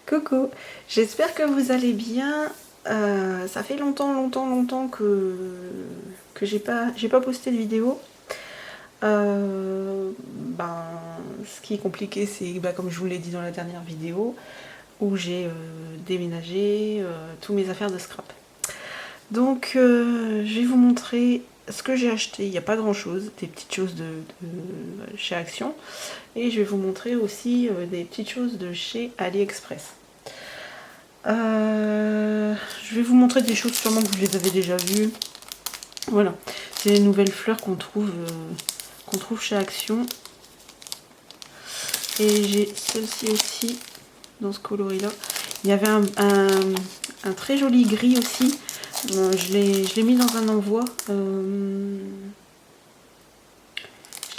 Coucou, j'espère que vous allez bien. Ça fait longtemps que j'ai pas posté de vidéo. Ce qui est compliqué, c'est comme je vous l'ai dit dans la dernière vidéo, où j'ai déménagé tous mes affaires de scrap. Donc je vais vous montrer ce que j'ai acheté. Il n'y a pas grand chose, des petites choses de chez Action. Et je vais vous montrer aussi des petites choses de chez AliExpress. Je vais vous montrer des choses sûrement que vous les avez déjà vues. Voilà, c'est les nouvelles fleurs qu'on trouve chez Action. Et j'ai celle-ci aussi, dans ce coloris là. Il y avait un très joli gris aussi. Je l'ai mis dans un envoi. Je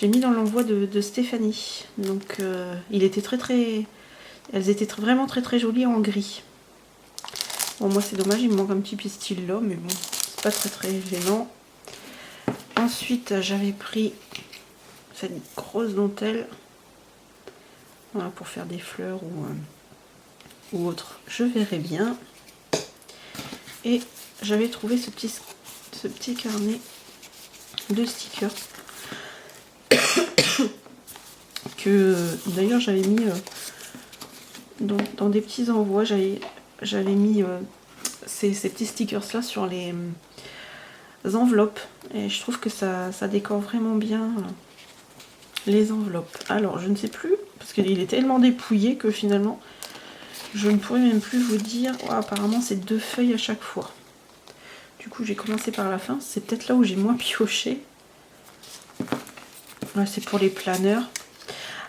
l'ai mis dans l'envoi de Stéphanie. Donc il était elles étaient vraiment très jolies en gris. Bon, moi c'est dommage, il me manque un petit pistil là, mais bon, c'est pas très gênant. Ensuite, j'avais pris cette grosse dentelle, voilà, pour faire des fleurs ou autre, je verrai bien. Et j'avais trouvé ce petit carnet de stickers que d'ailleurs j'avais mis dans des petits envois. J'avais mis ces petits stickers là sur les enveloppes, et je trouve que ça décore vraiment bien les enveloppes. Alors je ne sais plus, parce qu'il est tellement dépouillé que finalement je ne pourrais même plus vous dire. Oh, apparemment c'est 2 feuilles à chaque fois. Du coup j'ai commencé par la fin, c'est peut-être là où j'ai moins pioché. Là c'est pour les planeurs.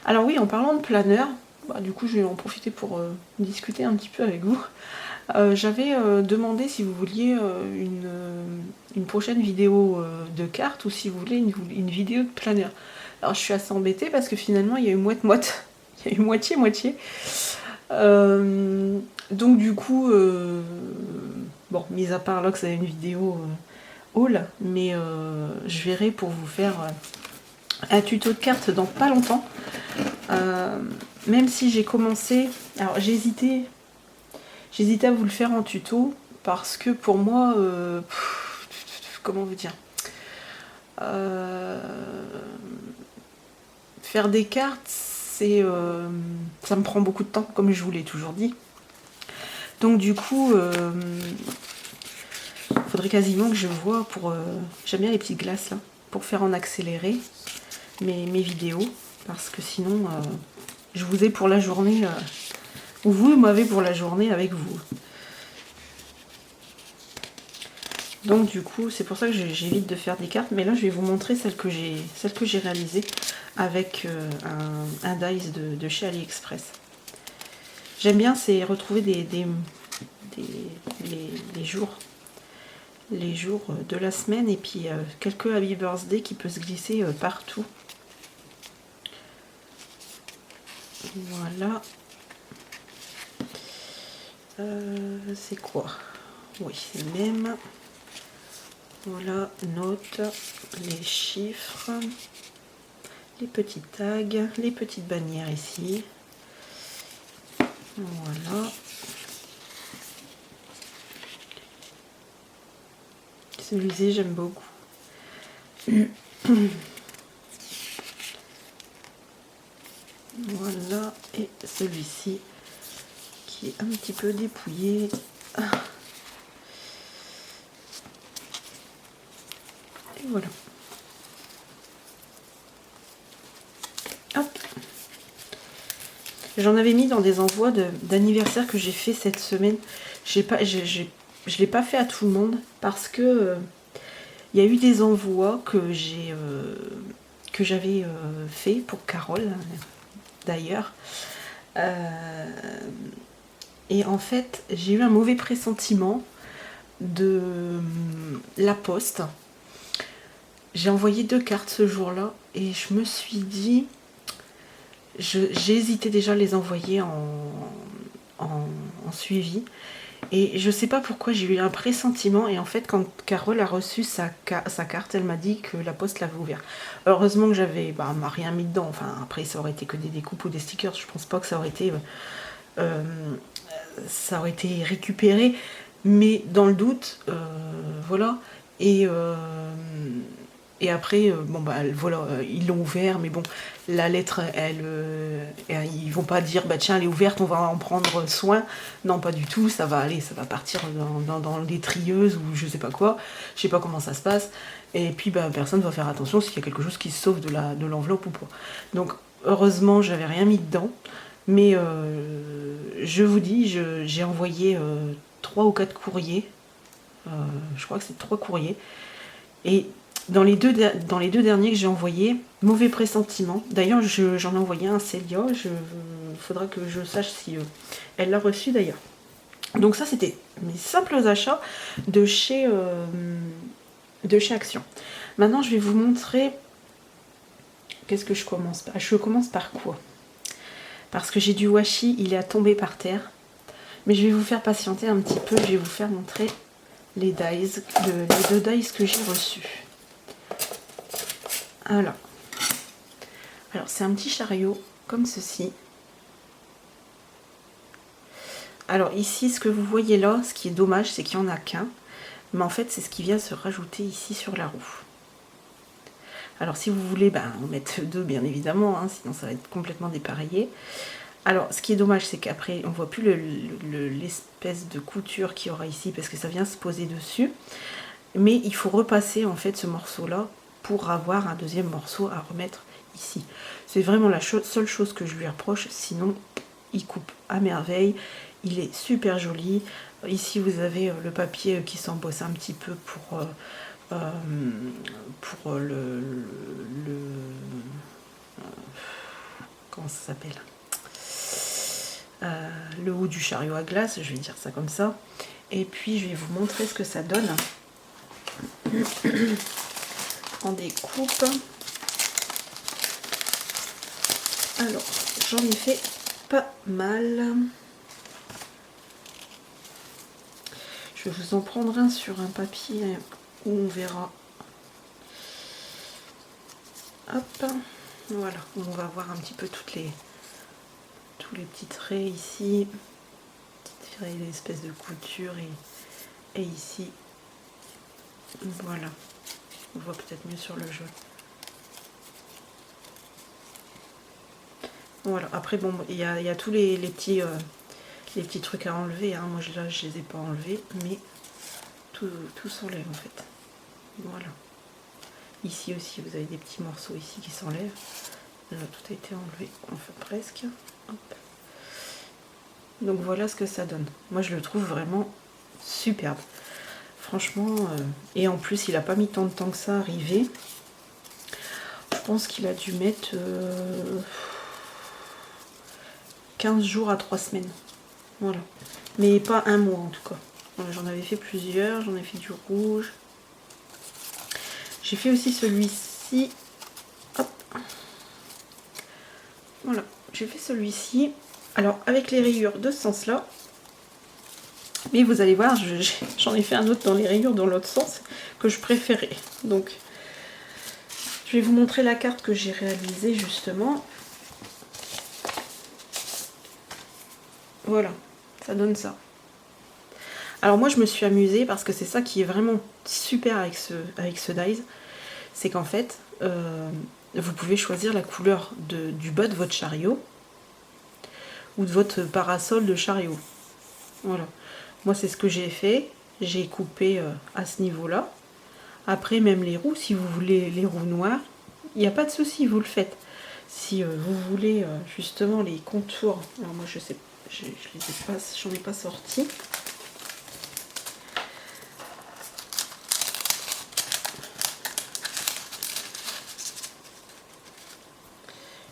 Alors oui, en parlant de planeurs, du coup je vais en profiter pour discuter un petit peu avec vous. J'avais demandé si vous vouliez une prochaine vidéo de cartes, ou si vous voulez une vidéo de planeur. Alors je suis assez embêtée parce que finalement il y a eu moite-moite, il y a eu moitié-moitié. Donc du coup, bon, mis à part là que c'est une vidéo haul, mais je verrai pour vous faire un tuto de cartes dans pas longtemps. Même si j'ai commencé, alors j'hésitais à vous le faire en tuto, parce que pour moi, comment vous dire, faire des cartes, c'est ça me prend beaucoup de temps, comme je vous l'ai toujours dit. Donc du coup, faudrait quasiment que je vois pour... j'aime bien les petites glaces là, pour faire en accéléré mes vidéos, parce que sinon, je vous ai pour la journée, ou vous m'avez pour la journée avec vous. Donc du coup, c'est pour ça que j'évite de faire des cartes, mais là je vais vous montrer celle que j'ai réalisée avec un dice de chez AliExpress. J'aime bien, c'est retrouver les jours de la semaine, et puis quelques Happy Birthday qui peut se glisser partout. Voilà. C'est quoi? Oui, c'est le même. Voilà, notes, les chiffres, les petits tags, les petites bannières ici. Voilà. Celui-ci, j'aime beaucoup. Voilà, et celui-ci qui est un petit peu dépouillé. Et voilà. Hop. J'en avais mis dans des envois d'anniversaire que j'ai fait cette semaine. Je l'ai pas fait à tout le monde, parce que il y a eu des envois que j'avais fait pour Carole d'ailleurs. Et en fait, j'ai eu un mauvais pressentiment de la poste. J'ai envoyé 2 cartes ce jour-là, et je me suis dit, j'ai hésité déjà à les envoyer en suivi. Et je sais pas pourquoi, j'ai eu un pressentiment, et en fait quand Carole a reçu sa carte, elle m'a dit que la poste l'avait ouvert. Heureusement que j'avais, m'a rien mis dedans. Enfin après ça aurait été que des découpes ou des stickers, je pense pas que ça aurait été ça aurait été récupéré, mais dans le doute, voilà. Et après, bon bah voilà, ils l'ont ouvert, mais bon, la lettre, ils vont pas dire, bah tiens, elle est ouverte, on va en prendre soin. Non, pas du tout, ça va aller, ça va partir dans les trieuses ou je sais pas quoi. Je sais pas comment ça se passe. Et puis, bah, personne va faire attention s'il y a quelque chose qui se sauve de l'enveloppe ou pas. Donc, heureusement, j'avais rien mis dedans. Mais je vous dis, j'ai envoyé 3 ou 4 courriers. Je crois que c'est 3 courriers. Et dans les deux derniers que j'ai envoyés, mauvais pressentiment. D'ailleurs, j'en ai envoyé un à Célia. Il faudra que je sache si elle l'a reçu d'ailleurs. Donc ça, c'était mes simples achats de chez Action. Maintenant, je vais vous montrer... Qu'est-ce que je commence par... Je commence par quoi? Parce que j'ai du washi, il est à tomber par terre. Mais je vais vous faire patienter un petit peu. Je vais vous faire montrer les dies, les 2 dies que j'ai reçus. Alors c'est un petit chariot comme ceci. Alors ici, ce que vous voyez là, ce qui est dommage, c'est qu'il n'y en a qu'un. Mais en fait, c'est ce qui vient se rajouter ici sur la roue. Alors si vous voulez, en mettre 2, bien évidemment, hein, sinon ça va être complètement dépareillé. Alors ce qui est dommage, c'est qu'après, on ne voit plus l'espèce de couture qu'il y aura ici, parce que ça vient se poser dessus. Mais il faut repasser en fait ce morceau-là pour avoir un deuxième morceau à remettre ici. C'est vraiment la seule chose que je lui reproche, sinon il coupe à merveille, il est super joli. Ici vous avez le papier qui s'embosse un petit peu pour comment ça s'appelle, le haut du chariot à glace, je vais dire ça comme ça. Et puis je vais vous montrer ce que ça donne en découpe. Alors j'en ai fait pas mal. Je vais vous en prendre un sur un papier où on verra. Hop, voilà, on va voir un petit peu tous les petits traits ici, les espèces de couture et ici. Voilà, on voit peut-être mieux sur le jaune. Voilà, après bon, il y a tous les petits trucs à enlever, hein. Moi là je les ai pas enlevés, mais tout s'enlève en fait. Voilà. Ici aussi vous avez des petits morceaux ici qui s'enlèvent. Là tout a été enlevé, enfin presque. Hop. Donc voilà ce que ça donne. Moi je le trouve vraiment superbe. Franchement, et en plus il a pas mis tant de temps que ça à arriver. Je pense qu'il a dû mettre 15 jours à 3 semaines. Voilà. Mais pas un mois en tout cas. Voilà, j'en avais fait plusieurs, j'en ai fait du rouge. J'ai fait aussi celui-ci. Hop. Voilà, j'ai fait celui-ci. Alors avec les rayures de ce sens-là. Mais vous allez voir, j'en ai fait un autre dans les rayures dans l'autre sens que je préférais. Donc je vais vous montrer la carte que j'ai réalisée justement. Voilà, ça donne ça. Alors moi je me suis amusée parce que c'est ça qui est vraiment super avec ce dies. C'est qu'en fait, vous pouvez choisir la couleur du bas de votre chariot ou de votre parasol de chariot. Voilà. Moi c'est ce que j'ai fait. J'ai coupé à ce niveau-là. Après même les roues, si vous voulez les roues noires, il n'y a pas de souci, vous le faites. Si vous voulez justement les contours, alors moi je sais, j'en ai pas sorti.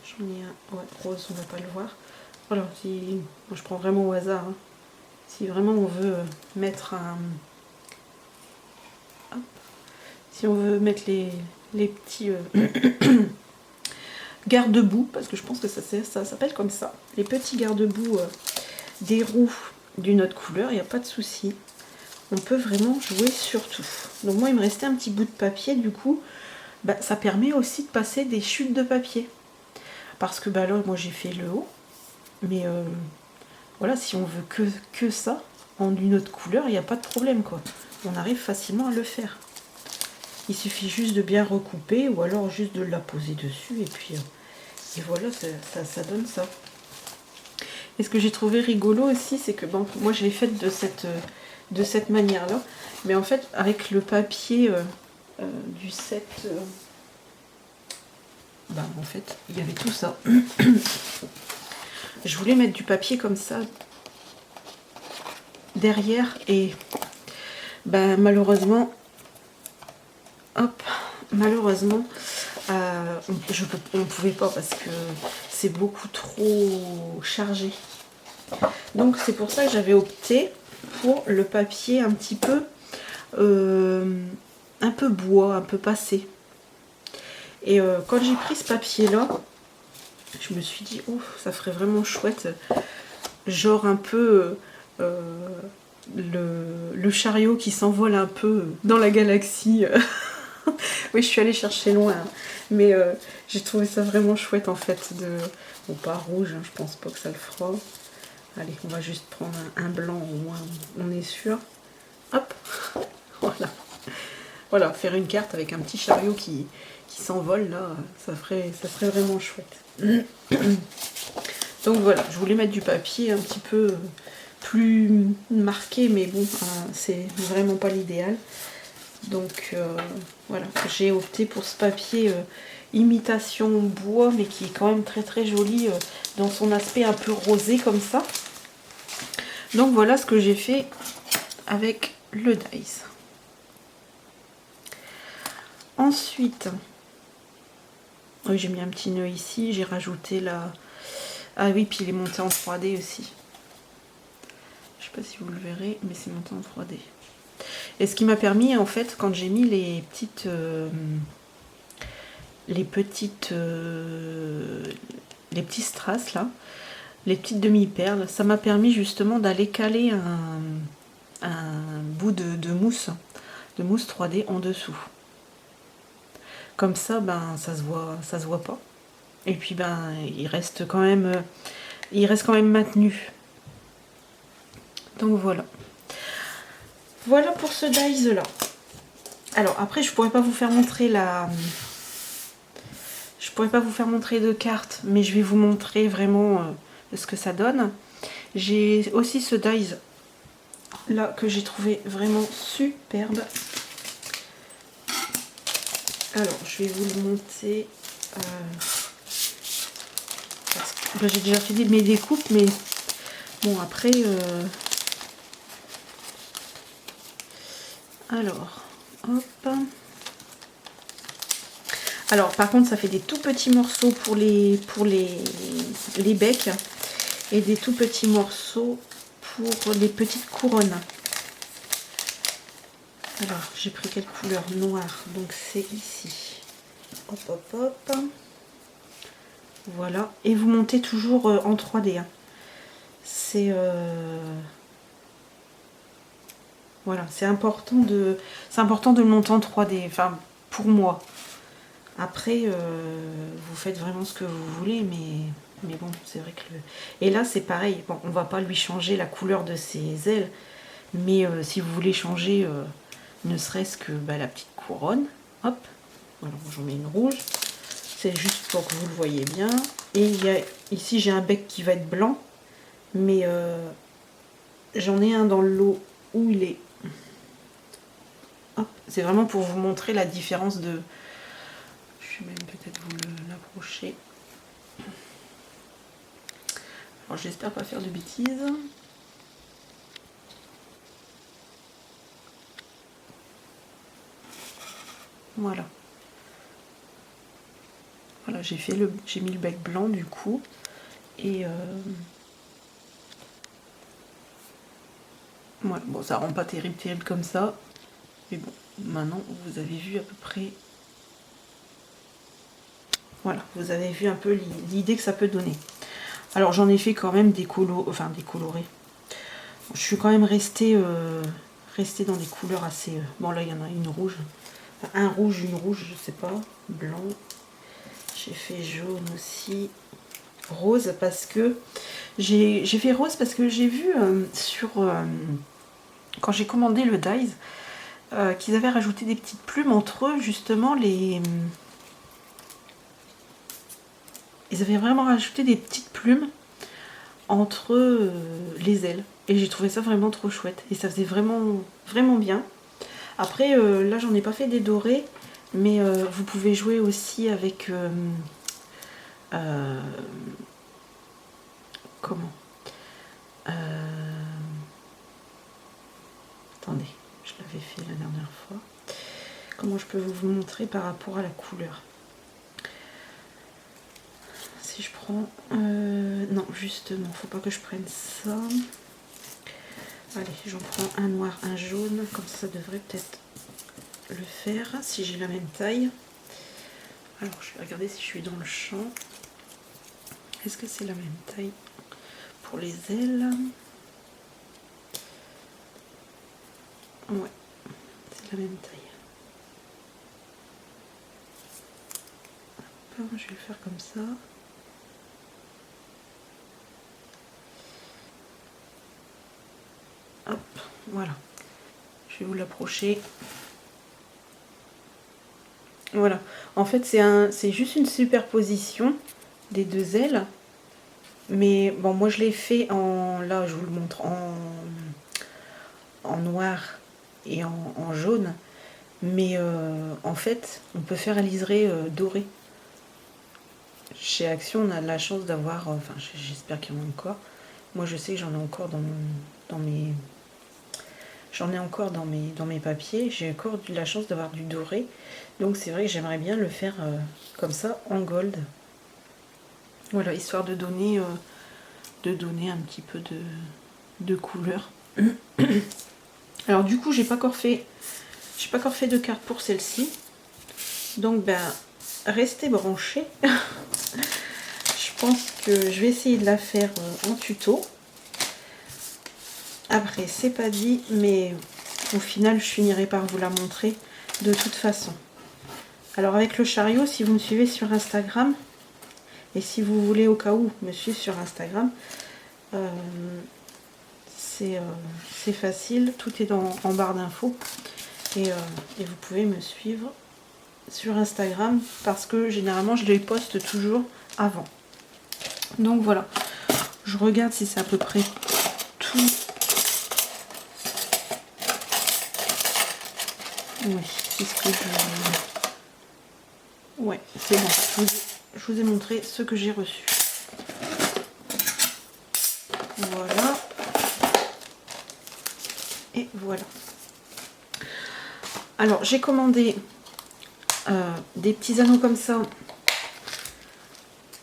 J'en ai un, ouais, rose, on va pas le voir. Voilà, si, moi je prends vraiment au hasard. Hein. Si vraiment on veut mettre un... Hop. Si on veut mettre les petits garde-boue, parce que je pense que ça s'appelle comme ça, les petits garde-boue des roues d'une autre couleur, il n'y a pas de souci. On peut vraiment jouer sur tout. Donc moi il me restait un petit bout de papier, du coup ça permet aussi de passer des chutes de papier. Parce que là moi j'ai fait le haut, mais Voilà, si on veut que ça, en une autre couleur, il n'y a pas de problème, quoi. On arrive facilement à le faire. Il suffit juste de bien recouper ou alors juste de la poser dessus et puis et voilà, ça donne ça. Et ce que j'ai trouvé rigolo aussi, c'est que bon, moi je l'ai faite de cette manière-là, mais en fait avec le papier du set, en fait il y avait tout ça. Je voulais mettre du papier comme ça derrière et malheureusement, malheureusement, on ne pouvait pas parce que c'est beaucoup trop chargé. Donc c'est pour ça que j'avais opté pour le papier un petit peu bois, un peu passé. Et quand j'ai pris ce papier là, je me suis dit oh, ça ferait vraiment chouette, genre un peu le chariot qui s'envole un peu dans la galaxie. Oui, je suis allée chercher loin, hein. Mais j'ai trouvé ça vraiment chouette en fait. Bon, pas rouge, hein, je pense pas que ça le fera. Allez, on va juste prendre un blanc, au moins on est sûr. Hop, voilà. Voilà, faire une carte avec un petit chariot qui s'envole là, ça serait vraiment chouette. Donc voilà, je voulais mettre du papier un petit peu plus marqué, mais bon, c'est vraiment pas l'idéal. Donc voilà, j'ai opté pour ce papier imitation bois, mais qui est quand même très très joli dans son aspect un peu rosé comme ça. Donc voilà ce que j'ai fait avec le dies. Ensuite, oui, j'ai mis un petit nœud ici, j'ai rajouté la... Ah oui, puis il est monté en 3D aussi. Je sais pas si vous le verrez, mais c'est monté en 3D. Et ce qui m'a permis, en fait, quand j'ai mis les petits strass là, les petites demi-perles, ça m'a permis justement d'aller caler un bout de mousse 3D en dessous. Comme ça, ça se voit pas. Et puis il reste quand même maintenu. Donc voilà. Voilà pour ce dies là. Alors après, je pourrais pas vous faire montrer de carte, mais je vais vous montrer vraiment ce que ça donne. J'ai aussi ce dies là que j'ai trouvé vraiment superbe. Alors, je vais vous le monter. J'ai déjà fait mes découpes, mais bon, après... Alors, hop. Alors, par contre, ça fait des tout petits morceaux pour les becs et des tout petits morceaux pour les petites couronnes. Alors, j'ai pris quelle couleur? Noire, donc c'est ici. Hop, hop, hop. Voilà. Et vous montez toujours en 3D. Hein. C'est... Voilà, c'est important de le monter en 3D. Enfin, pour moi. Après, vous faites vraiment ce que vous voulez, mais bon, c'est vrai que... Et là, c'est pareil. Bon, on va pas lui changer la couleur de ses ailes, mais si vous voulez changer... ne serait-ce que la petite couronne, hop, alors j'en mets une rouge, c'est juste pour que vous le voyez bien, et ici j'ai un bec qui va être blanc, mais j'en ai un dans le lot où il est, hop, c'est vraiment pour vous montrer la différence de, je vais même peut-être vous l'approcher, alors j'espère pas faire de bêtises. Voilà. Voilà, j'ai mis le bec blanc du coup. Et ouais, bon, ça rend pas terrible comme ça. Mais bon, maintenant vous avez vu à peu près. Voilà, vous avez vu un peu l'idée que ça peut donner. Alors j'en ai fait quand même décoloré. Je suis quand même restée dans des couleurs assez. Bon là il y en a une rouge. Un rouge, une rouge, je sais pas, blanc. J'ai fait jaune aussi. rose parce que j'ai fait rose parce que j'ai vu quand j'ai commandé le Dies qu'ils avaient rajouté des petites plumes entre eux, justement ils avaient vraiment rajouté des petites plumes entre les ailes et j'ai trouvé ça vraiment trop chouette et ça faisait vraiment vraiment bien. Après là j'en ai pas fait des dorés, mais vous pouvez jouer aussi avec comment attendez, je l'avais fait la dernière fois. Comment je peux vous montrer par rapport à la couleur? Si je prends non, justement, faut pas que je prenne ça. Allez, j'en prends un noir, un jaune, comme ça devrait peut-être le faire si j'ai la même taille. Alors je vais regarder si je suis dans le champ. Est-ce que c'est la même taille pour les ailes? Ouais, c'est la même taille. Hop, je vais le faire comme ça. Hop, voilà. Je vais vous l'approcher. Voilà. En fait, c'est juste une superposition des deux ailes. Mais bon, moi je l'ai fait en... Là, je vous le montre en noir et en jaune. Mais en fait, on peut faire un liseré doré. Chez Action, on a la chance d'avoir... enfin, j'espère qu'il y en a encore. Moi, je sais que j'en ai encore dans mes... J'en ai encore dans mes papiers. J'ai encore la chance d'avoir du doré. Donc c'est vrai que j'aimerais bien le faire comme ça, en gold. Voilà, histoire de donner un petit peu de couleur. Alors du coup, j'ai pas encore fait de carte pour celle-ci. Donc ben, restez branchés. Je pense que je vais essayer de la faire en tuto. Après, c'est pas dit, mais au final, je finirai par vous la montrer de toute façon. Alors avec le chariot, si vous me suivez sur Instagram, et si vous voulez au cas où me suivre sur Instagram, c'est facile, tout est en barre d'infos. Et vous pouvez me suivre sur Instagram parce que généralement je les poste toujours avant. Donc voilà, je regarde si c'est à peu près tout. Oui, c'est ce que je... Ouais, c'est bon. Je vous ai montré ce que j'ai reçu. Voilà. Et voilà. Alors, j'ai commandé des petits anneaux comme ça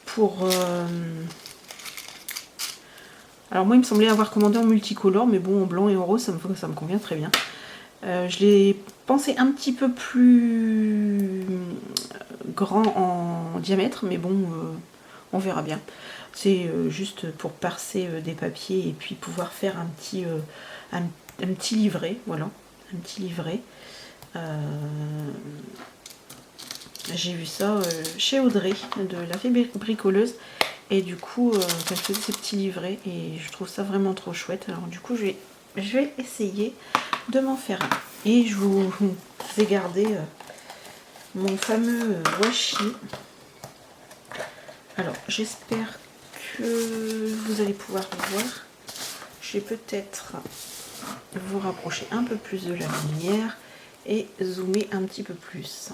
pour... Alors moi, il me semblait avoir commandé en multicolore, mais bon, en blanc et en rose, ça me convient très bien. Je l'ai pensé un petit peu plus grand en diamètre, mais bon, on verra bien. C'est juste pour percer des papiers et puis pouvoir faire un petit livret, voilà, un petit livret. J'ai vu ça chez Audrey de la Fée Bricoleuse et du coup elle faisait ces petits livrets et je trouve ça vraiment trop chouette. Alors du coup je vais essayer de m'en faire un et je vous ai gardé mon fameux washi. Alors j'espère que vous allez pouvoir le voir. Je vais peut-être vous rapprocher un peu plus de la lumière et zoomer un petit peu plus.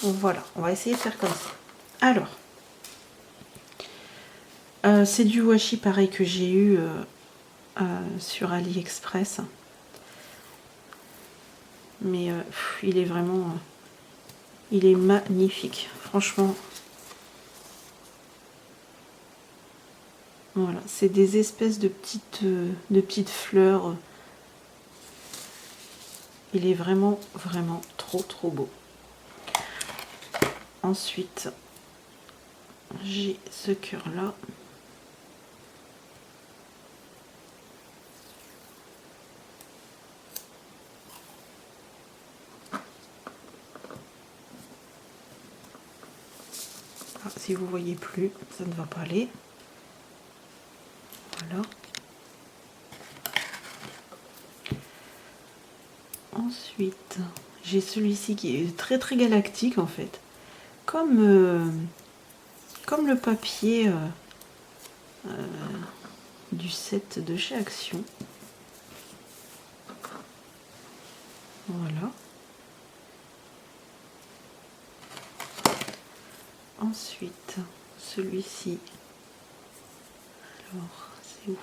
Voilà, on va essayer de faire comme ça. Alors, c'est du washi pareil que j'ai eu sur AliExpress. Mais il est vraiment... il est magnifique, franchement. Voilà, c'est des espèces de petites fleurs. Il est vraiment, vraiment trop beau. Ensuite, j'ai ce cœur là. si vous voyez plus, ça ne va pas aller. Voilà. Ensuite, j'ai celui-ci qui est très très galactique en fait. Comme le papier du set de chez Action. Voilà. Ensuite, celui-ci. Alors, c'est où?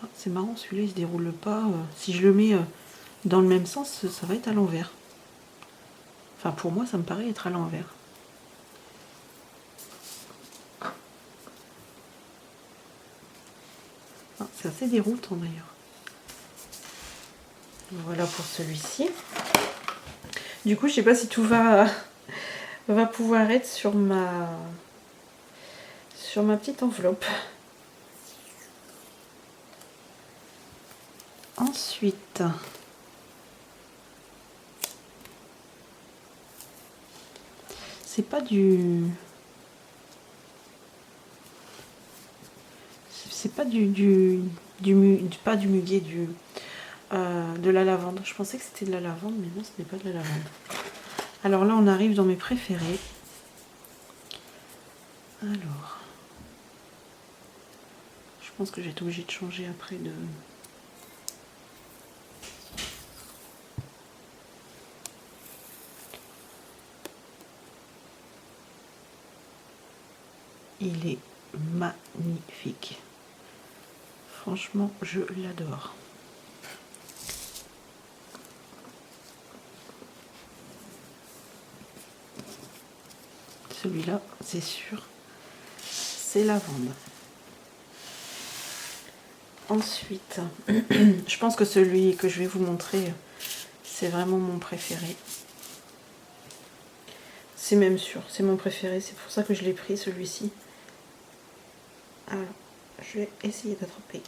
Ah, c'est marrant, celui-là il se déroule pas. Si je le mets dans le même sens, ça va être à l'envers. Enfin, pour moi, ça me paraît être à l'envers. Ah, c'est assez déroutant d'ailleurs. Voilà pour celui-ci. Du coup, je sais pas si tout va pouvoir être sur ma petite enveloppe. Ensuite, c'est pas du pas du muguet, de la lavande. Je pensais que c'était de la lavande, mais non, ce n'est pas de la lavande. Alors là, on arrive dans mes préférés. Alors, je pense que j'ai été obligée de changer après de... Il est magnifique. Franchement, je l'adore. Celui-là, c'est sûr, c'est lavande. Ensuite, je pense que celui que je vais vous montrer, c'est vraiment mon préféré. C'est même sûr, c'est mon préféré, c'est pour ça que je l'ai pris celui-ci. Alors, je vais essayer d'attraper.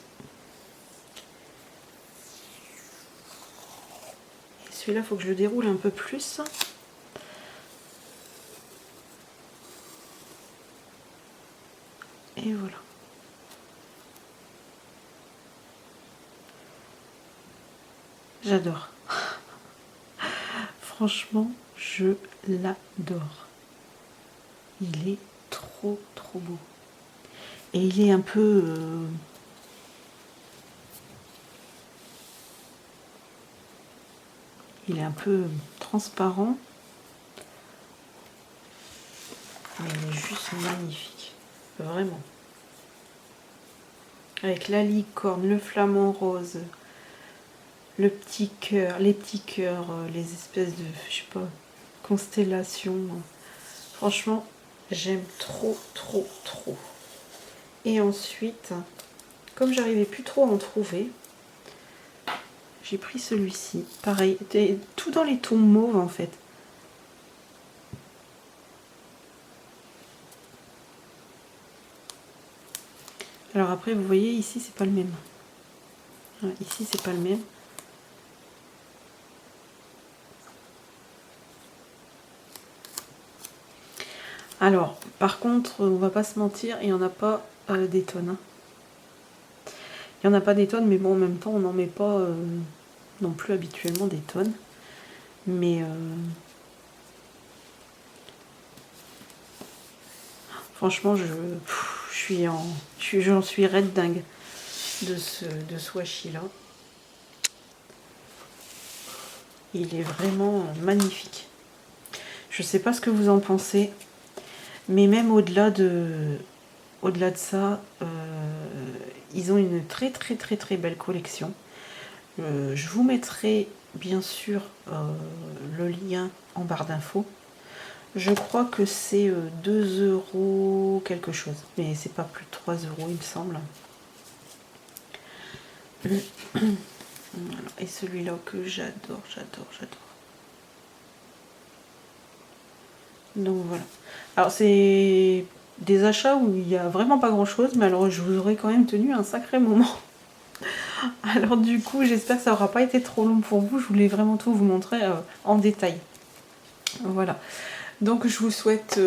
Et celui-là, il faut que je le déroule un peu plus. Et voilà. J'adore. Franchement, je l'adore. Il est trop trop beau. Et il est un peu... il est un peu transparent. Mais il est juste magnifique. Vraiment. Avec la licorne, le flamant rose, le petit cœur, les petits cœurs, les espèces de, je sais pas, constellations. Franchement, j'aime trop, trop, trop. Et ensuite, comme j'arrivais plus trop à en trouver, j'ai pris celui-ci. Pareil, tout dans les tons mauves en fait. Alors après, vous voyez, ici, c'est pas le même. Voilà, ici, c'est pas le même. Alors, par contre, on va pas se mentir, il n'y en a pas des tonnes. Hein. Il n'y en a pas des tonnes, mais bon, en même temps, on n'en met pas non plus habituellement des tonnes. Mais franchement, j'en suis raide dingue de ce washi là. Il est vraiment magnifique. Je sais pas ce que vous en pensez, mais même au-delà de ça, ils ont une très très très très belle collection. Je vous mettrai bien sûr le lien en barre d'infos. Je crois que c'est 2 € quelque chose, mais c'est pas plus de 3 € il me semble. Voilà. Et celui-là que j'adore, j'adore, j'adore. Donc voilà. Alors c'est des achats où il n'y a vraiment pas grand chose, mais alors je vous aurais quand même tenu un sacré moment. Alors du coup, j'espère que ça n'aura pas été trop long pour vous. Je voulais vraiment tout vous montrer en détail. Voilà. Donc je vous souhaite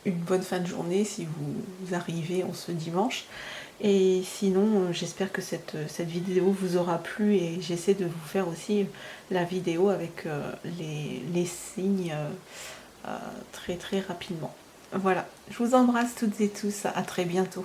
une bonne fin de journée si vous arrivez en ce dimanche. Et sinon, j'espère que cette vidéo vous aura plu et j'essaie de vous faire aussi la vidéo avec les signes très très rapidement. Voilà, je vous embrasse toutes et tous, à très bientôt.